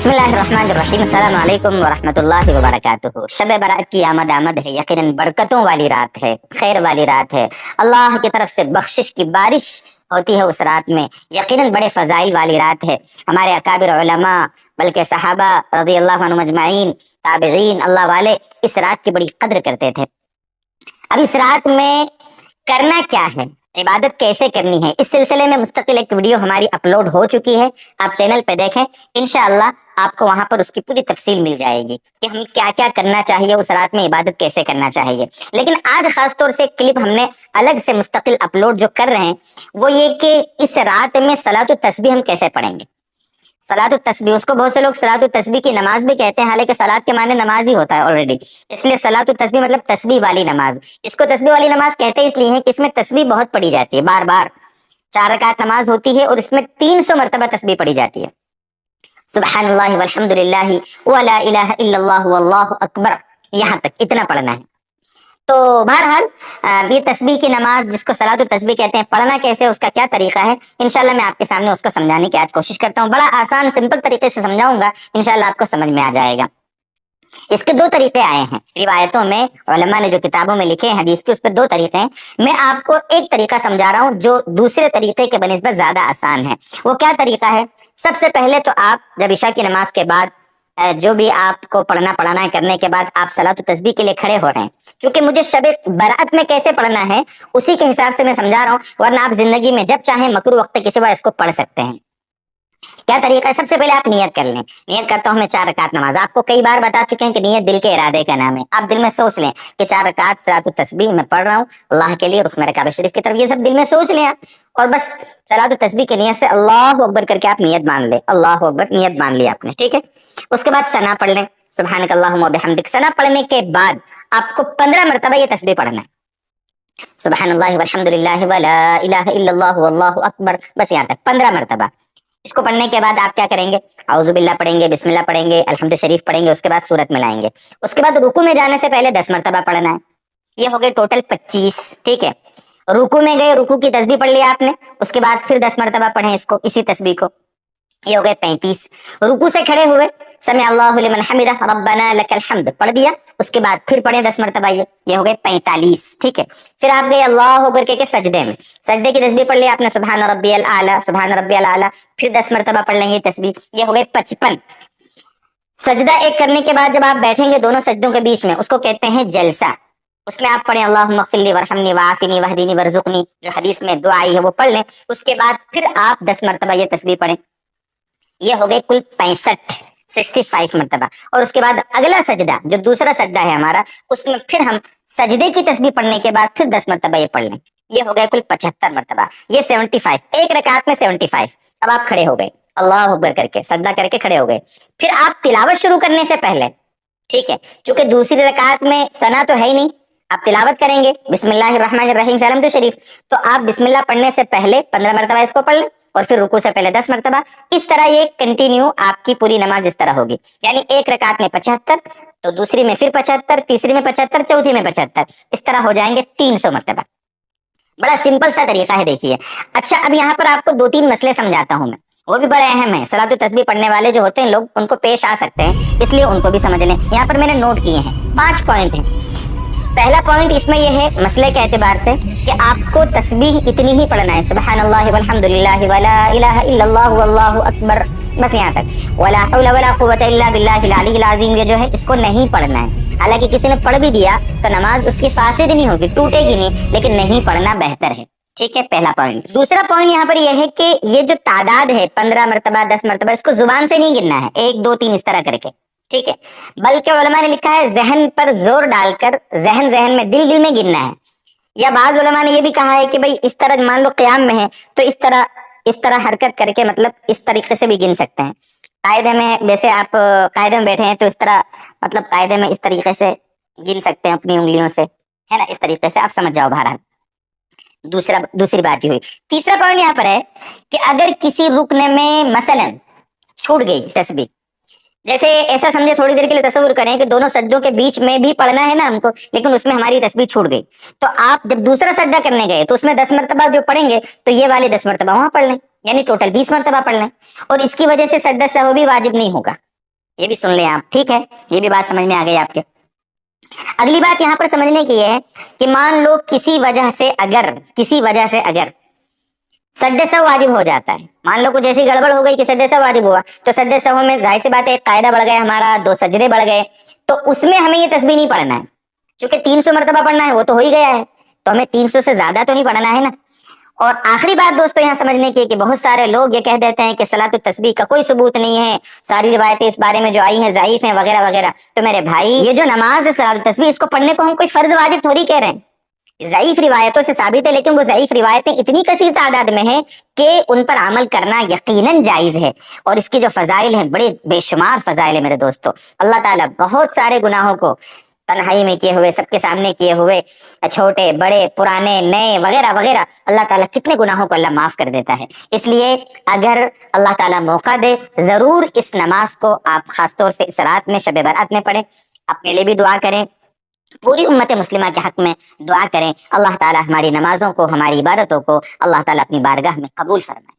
बिस्मिल्लाहिर्रहमानिर्रहीम अस्सलाम वालेकुम वरहमतुल्लाहि वबरकातुहू। शब बरात की आमद है, यकीनन बरकतों वाली रात है, खैर वाली रात है। अल्लाह की तरफ से बख्शिश की बारिश होती है उस रात में। यकीनन बड़े फजाइल वाली रात है। हमारे अकाबिर उलमा बल्कि सहाबा रज़ी अल्लाह अन्हुम अजमाइन, ताबिईन, अल्लाह वाले इस रात की बड़ी कद्र करते थे। अब इस रात में करना क्या है, इबादत कैसे करनी है, इस सिलसिले में मुस्तकिल एक वीडियो हमारी अपलोड हो चुकी है। आप चैनल पे देखें, इंशाअल्लाह आपको वहां पर उसकी पूरी तफसील मिल जाएगी कि हम क्या क्या करना चाहिए, उस रात में इबादत कैसे करना चाहिए। लेकिन आज खास तौर से एक क्लिप हमने अलग से मुस्तकिल अपलोड जो कर रहे हैं वो ये कि इस रात में सलातुत तस्बीह हम कैसे पढ़ेंगे। सलातुत तस्बीह, उसको बहुत से लोग सलातुत तस्बीह की नमाज भी कहते हैं, हालांकि सलात के माने नमाज ही होता है ऑलरेडी, इसलिए सलातुत तस्बीह मतलब तस्बीह वाली नमाज। इसको तस्बीह वाली नमाज कहते इसलिए हैं कि इसमें तस्बीह बहुत पढ़ी जाती है, बार बार 4 रकात नमाज होती है और इसमें 300 मरतबा तस्बीह पढ़ी जाती है। सुब्हानल्लाहि वल्हम्दुलिल्लाहि वला इलाहा इल्लल्लाहु वल्लाहु अकबर, यहाँ तक इतना पढ़ना है। तो बहरहाल ये तस्बीह की नमाज जिसको सलातुत तस्बीह कहते हैं, पढ़ना कैसे, उसका क्या तरीका है, इंशाल्लाह मैं आपके सामने उसको समझाने की आज कोशिश करता हूँ। बड़ा आसान सिंपल तरीके से समझाऊंगा, इंशाल्लाह आपको समझ में आ जाएगा। इसके 2 तरीके आए हैं रिवायतों में, उलमा ने जो किताबों में लिखे हैं हदीस के, उस पर 2 तरीके हैं। मैं आपको एक तरीका समझा रहा हूँ जो दूसरे तरीके के बनिस्बत ज्यादा आसान है। वो क्या तरीका है? सबसे पहले तो आप जब इशा की नमाज के बाद जो भी आपको पढ़ना है, करने के बाद आप सलातुत तस्बीह के लिए खड़े हो रहे हैं। चूंकि मुझे शब बरात में कैसे पढ़ना है उसी के हिसाब से मैं समझा रहा हूँ, वरना आप जिंदगी में जब चाहें मकरू वक्त के सिवा इसको पढ़ सकते हैं। क्या तरीका है? सबसे पहले आप नियत कर लें। नियत करता हूं मैं 4 रकात नमाज। आपको कई बार बता चुके हैं कि नियत दिल के इरादे का नाम है। आप दिल में सोच लें कि 4 रकात सलातुत तस्बीह मैं पढ़ रहा हूँ अल्लाह के लिए, रुख मेरे काबा शरीफ की तरफ, ये सब दिल में सोच लें आप, और बस सलातुत तस्बीह की नियत से अल्लाहु अकबर करके आप नियत मान ले, अल्लाहु अकबर नियत मान ली आपने, ठीक है। उसके बाद सना पढ़ लें, सुब्हानक अल्लाहुम्मा बिहम्दिक। सना पढ़ने के बाद आपको 15 मरतबा ये तस्बीह पढ़ना है, सुब्हानल्लाहि वल्हम्दुलिल्लाहि वला इलाहा इल्लल्लाहु वल्लाहु अकबर, बस यहाँ तक 15 मरतबा। इसको पढ़ने के बाद आप क्या करेंगे? औज़ु बिल्लाह पढ़ेंगे, बिस्मिल्लाह पढ़ेंगे, अल्हम्दु शरीफ पढ़ेंगे, उसके बाद सूरत मिलाएंगे। उसके बाद रुकू में जाने से पहले 10 मरतबा पढ़ना है। ये हो गए टोटल 25, ठीक है। रुकू में गए, रुकू की तस्बीह पढ़ लिया आपने, उसके बाद फिर 10 मरतबा पढ़े इसको, इसी तस्बीह को, ये हो गए 35। रुकू से खड़े हुए, समी अल्लाहु लिमन हमिदा रब्बना लकल हम्द पढ़ दिया, उसके बाद फिर पढ़े 10 मरतबा, ये हो गए 45, ठीक है। फिर आप गए अल्लाहु अकबर के सजदे में, सजदे की तस्बीह पढ़ ली आपने, सुभान रब्बियल आला, सुभान रब्बियल आला, फिर 10 मरतबा पढ़ लेंगे तस्बीह, ये हो गए 55। सजदा एक करने के बाद जब आप बैठेंगे दोनों सजदों के बीच में, उसको कहते हैं जलसा। उसमें आप पढ़े अल्लाहुम्मा फ़िल्ली वरहमनी वाफ़िनी वहदीनी वरज़ुक़नी, जो हदीस में दुआ आई है वो पढ़ लें। उसके बाद फिर आप 10 मरतबा ये तस्बीह पढ़ें, ये हो गए कुल 65 मरतबा। और उसके बाद अगला सजदा, जो दूसरा सजदा है हमारा, उसमें फिर हम सजदे की तस्बीह पढ़ने के बाद फिर 10 मरतबा ये पढ़ लें, ये हो गए कुल 75 मरतबा, ये 75, एक रकात में 75। अब आप खड़े हो गए, अल्लाह अकबर करके सजदा करके खड़े हो गए। फिर आप तिलावत शुरू करने से पहले, ठीक है, क्योंकि दूसरी रकात में सना तो है ही नहीं, आप तिलावत करेंगे बिस्मिल्लाहिर्रहमानिर्रहीम से अलहम्दु शरीफ, तो आप बिस्मिल्लाह पढ़ने से पहले 15 मरतबा इसको पढ़ लें और फिर रुकू से पहले 10 मरतबा। इस तरह ये कंटिन्यू आपकी पूरी नमाज इस तरह होगी, यानी एक रकात में 75, तो दूसरी में फिर 75, तीसरी में 75, चौथी में 75, इस तरह हो जाएंगे 300 मरतबा। बड़ा सिंपल सा तरीका है, देखिए। अच्छा, अब यहाँ पर आपको 2-3 मसले समझाता हूँ मैं, वो भी बड़े अहम है। सलातुत तस्बीह पढ़ने वाले जो होते हैं लोग, उनको पेश आ सकते हैं, इसलिए उनको भी समझ लें। यहाँ पर मैंने नोट किए हैं, 5 पॉइंट हैं। पहला पॉइंट इसमें यह है मसले के एतबार से कि आपको तस्बीह इतनी ही पढ़ना है, सुब्हानल्लाहि वल्हम्दुलिल्लाहि वला इलाहा इल्लल्लाहु वल्लाहु अकबर, बस यहाँ तक। वला हौला वला कुव्वता इल्ला बिल्लाहिल अलिय्यिल अज़ीम, ये जो है इसको नहीं पढ़ना है। हालांकि किसी ने पढ़ भी दिया तो नमाज उसकी फासिद नहीं होगी, टूटेगी नहीं, लेकिन नहीं पढ़ना बेहतर है, ठीक है। पहला पॉइंट। दूसरा पॉइंट यहाँ पर यह है कि ये जो तादाद है 15 मरतबा 10 मरतबा, इसको जुबान से नहीं गिनना है 1 2 3 इस तरह करके, ठीक है, बल्कि उलमा ने लिखा है जहन पर जोर डालकर, जहन में, दिल में गिनना है। या बाज उलमा ने ये भी कहा है कि भाई इस तरह, मान लो क़याम में है तो इस तरह हरकत करके, मतलब इस तरीके से भी गिन सकते हैं। कायदे में, वैसे आप कायदे में बैठे हैं तो इस तरह, मतलब कायदे में इस तरीके से गिन सकते हैं अपनी उंगलियों से, है ना, इस तरीके से आप समझ जाओ। बहरहाल दूसरी बात ये हुई। तीसरा पॉइंट यहाँ पर है कि अगर किसी रुकने में मसलन छूट गई तस्बीह, जैसे ऐसा समझे, थोड़ी देर के लिए तसव्वुर करें कि दोनों सज्जों के बीच में भी पढ़ना है ना हमको, लेकिन उसमें हमारी तस्बीह छूट गई, तो आप जब दूसरा सज्जा करने गए तो उसमें 10 मरतबा जो पढ़ेंगे, तो ये वाले 10 मरतबा वहां पढ़ लें, यानी टोटल 20 मरतबा पढ़ लें, और इसकी वजह से सज्दा सहवी वाजिब नहीं होगा। یہ بھی سن لیں آپ، ٹھیک ہے، یہ بھی بات سمجھ میں آ گئی آپ کے۔ اگلی بات یہاں پر سمجھنے کی ہے کہ مان لو کسی وجہ سے اگر سجدے سہو واجب ہو جاتا ہے، مان لو کچھ ایسی گڑبڑ ہو گئی کہ سجدے سہو واجب ہوا، تو سجدے سہو میں ظاہر سی بات ہے ایک قاعدہ بڑھ گیا ہمارا، 2 سجدے بڑھ گئے، تو اس میں ہمیں یہ تسبیح نہیں پڑھنا ہے، چونکہ 300 مرتبہ پڑھنا ہے وہ تو ہو ہی گیا ہے، تو ہمیں 300 سے زیادہ تو نہیں پڑھنا ہے نا۔ اور آخری بات دوستو یہاں سمجھنے کی کہ بہت سارے لوگ یہ کہہ دیتے ہیں کہ صلاۃ التسبیح کا کوئی ثبوت نہیں ہے، ساری روایتیں اس بارے میں جو آئی ہیں ضعیف ہیں وغیرہ وغیرہ۔ تو میرے بھائی یہ جو نماز ہے صلاۃ التسبیح، اس کو پڑھنے کو ہم کوئی فرض واجب تھوڑی کہہ رہے ہیں، ضعیف روایتوں سے ثابت ہے، لیکن وہ ضعیف روایتیں اتنی کثیر تعداد میں ہیں کہ ان پر عمل کرنا یقیناً جائز ہے، اور اس کی جو فضائل ہیں بڑے بے شمار فضائل ہیں میرے دوستو۔ اللہ تعالیٰ بہت سارے گناہوں کو تنہائی میں کیے ہوئے، سب کے سامنے کیے ہوئے، چھوٹے بڑے پرانے نئے وغیرہ وغیرہ، اللہ تعالیٰ کتنے گناہوں کو اللہ معاف کر دیتا ہے۔ اس لیے اگر اللہ تعالیٰ موقع دے ضرور اس نماز کو آپ خاص طور سے اس رات میں شب برات میں پڑھیں، اپنے لیے بھی دعا کریں، پوری امت مسلمہ کے حق میں دعا کریں، اللہ تعالیٰ ہماری نمازوں کو، ہماری عبادتوں کو اللہ تعالیٰ اپنی بارگاہ میں قبول فرمائے۔